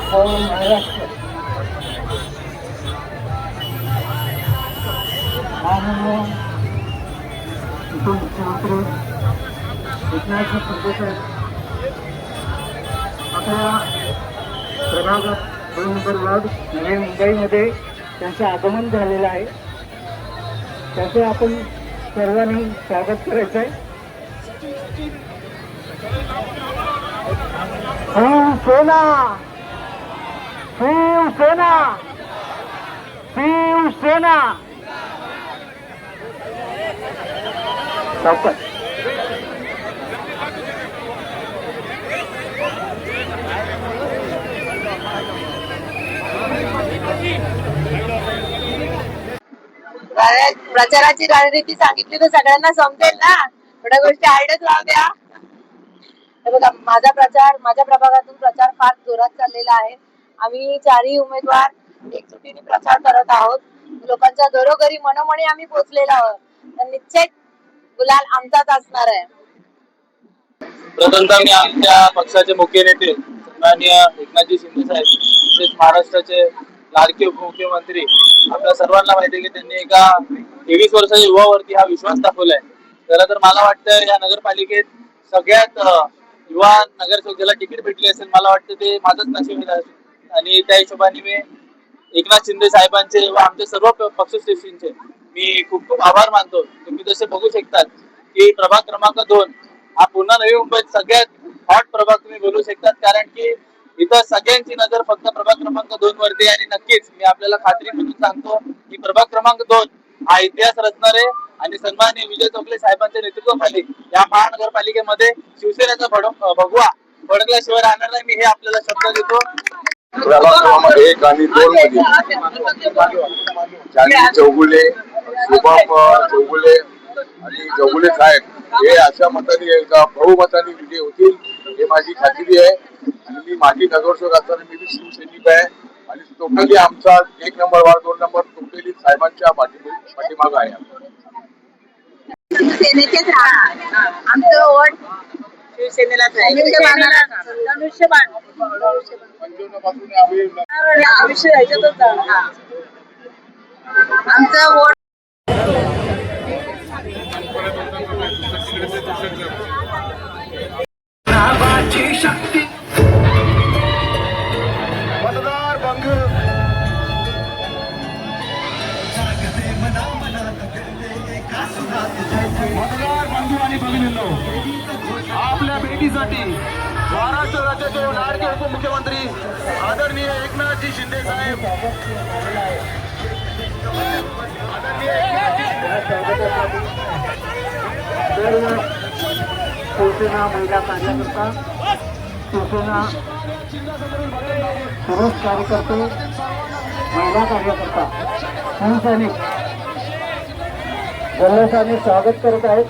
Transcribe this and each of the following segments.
महाराष्ट्र माननीय उपमुख्यमंत्री एकनाथ शिंदे साहेब आपल्या प्रभागात 2 नंबर वार्ड नवी मुंबईमध्ये त्यांचं आगमन झालेलं आहे. त्याचे आपण सर्वांनी स्वागत करायचं आहे. शिवसेना शिवसेना शिवसेना चौकट प्रचाराची रणनीती सांगितली तर सगळ्यांना समजेल ना. थोड्या गोष्टी आयडच राहू द्या. बघा, माझ्या प्रभागातून प्रचार फार जोरात चाललेला आहे. आम्ही 4ही उमेदवार एकजुटीने प्रचार करत आहोत. लोकांच्या घरोघरी मनोमनी आम्ही पोहोचलेलो आहोत. तर निश्चित गुलाल आमचाच असणार आहे. प्रथमतः मी आमच्या पक्षाचे मुख्य नेते माननीय एकनाथजी शिंदे साहेब तसेच महाराष्ट्राचे लाडके उपमुख्यमंत्री आपल्या सर्वांना माहिती आहे की त्यांनी एका 23 वर्षाच्या युवावरती हा विश्वास दाखवलाय. तर मला वाटतं या नगरपालिकेत सगळ्यात युवा नगरसेवक ज्याला तिकीट भेटली असेल मला वाटतं ते माझंच नशीब आहे. आणि त्या हिशोबाने मी एकनाथ शिंदे साहेबांचे व आमच्या सर्व पक्षश्रेष्ठींचे मी खूप खूप आभार मानतो. तुम्ही जसे बघू शकतात की प्रभाग क्रमांक 2 हा पुन्हा नवी मुंबईत सगळ्यात हॉट प्रभाग तुम्ही बोलू शकतात. कारण की इथं सगळ्यांची नजर फक्त प्रभाग क्रमांक 2 वरती. आणि नक्कीच मी आपल्याला खात्री म्हणून सांगतो की प्रभाग क्रमांक 2 हा इतिहास रचणार आहे. आणि सन्माननीय विजय चोपले साहेबांच्या नेतृत्वाखाली या महानगरपालिकेमध्ये शिवसेनेचा भगवा फडकल्याशिवाय राहणार नाही. मी हे आपल्याला शब्द देतो. प्रभाग क्रमांक 1 आणि 2 मध्ये चौगुले शुभम चौगुले आणि चौगुले साहेब हे अशा मताने बहुमताने विजय होतील हे माझी खात्री आहे. आणि मी माजी नगरसेवक असताना मी शिवसैनिक आहे. आणि टोटली आमचा 1 नंबर वार्ड 2 नंबर टोटली साहेबांच्या पाठीमाग आहे. शिवसेनेचेच आमचं वोट शिवसेनेलाच आहे. आमचं वोट शक्ती मतदार बंधू आणि भगिनींनो, आपल्या भेटीसाठी महाराष्ट्र राज्याचे लाडके उपमुख्यमंत्री आदरणीय एकनाथजी शिंदे साहेब शिवसेना महिला कार्यकर्ता शिवसेना पुरुष कार्यकर्ते महिला कार्यकर्ता शिवसैनिक जल्लोषाने स्वागत करत आहेत.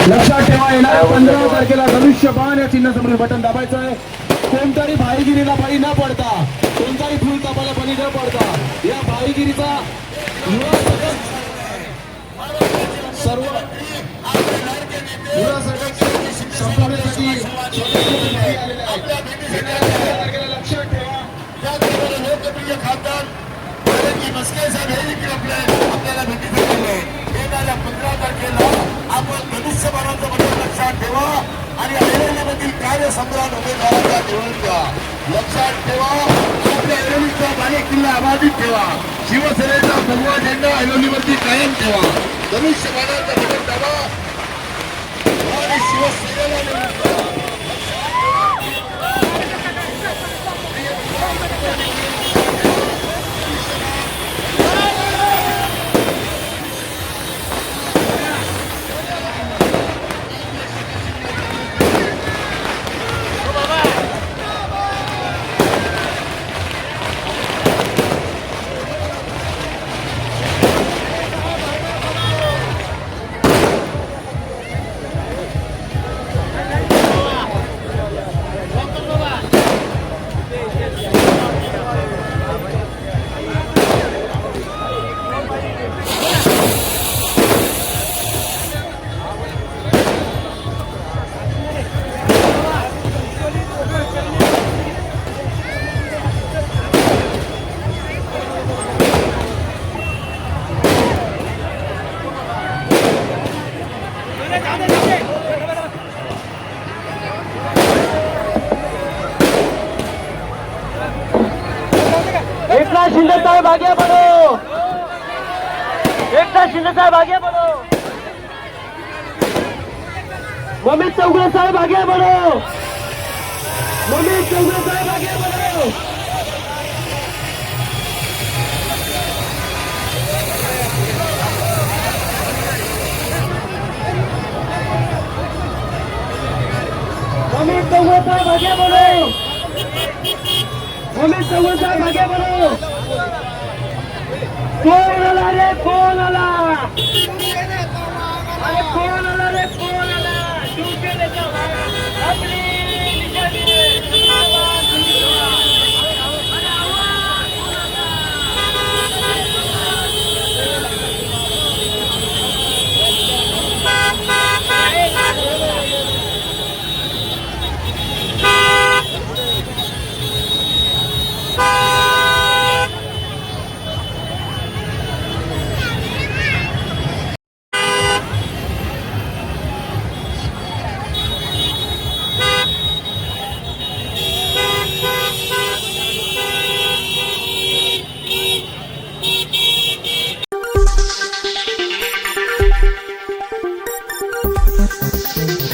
लक्षात ठेवा, येणाऱ्या 15 तारखेला धनुष्यबाण या चिन्हासमोर बटन दाबायचं आहे. कोणताही भाईगिरीला बळी न पडता, कोणताही फुल कापाला बळी न पडता या भाईगिरीचा युवा सगट सर्व युवा सगट संपवण्यासाठी लक्षात ठेवा. त्याचबरोबर लोकप्रिय खासदार मस्के साहेब हे देखील आपल्याला भेटीसाठी येणाऱ्या 15 तारखेला आपण धनुष्यबाणाचं बटन लक्षात ठेवा आणि ऐरोलीमधील कार्यसम्राट उमेदवारांचा निवडून द्या. लक्षात ठेवा, आपल्या ऐरोलीचा बाले किल्ला अबाधित ठेवा. शिवसेनेचा भगवा झेंडा ऐरोलीवरती कायम ठेवा. धनुष्यबाणाचं बटन दाबा आणि शिवसेनेला निवडून द्या. एकनाथ शिंदे साहेब आगे बढ़ो, एकनाथ शिंदे साहेब आगे बढ़ो, ममित चौगुले साहेब आगे बढ़ो, ममित चौगुले साहेब आगे बढ़ो. ममित चौगुले साहेब आगे बढ़ो, ममित चौगुले साहेब आगे बढ़ो. कौन आला रे, कौन आला, अरे कौन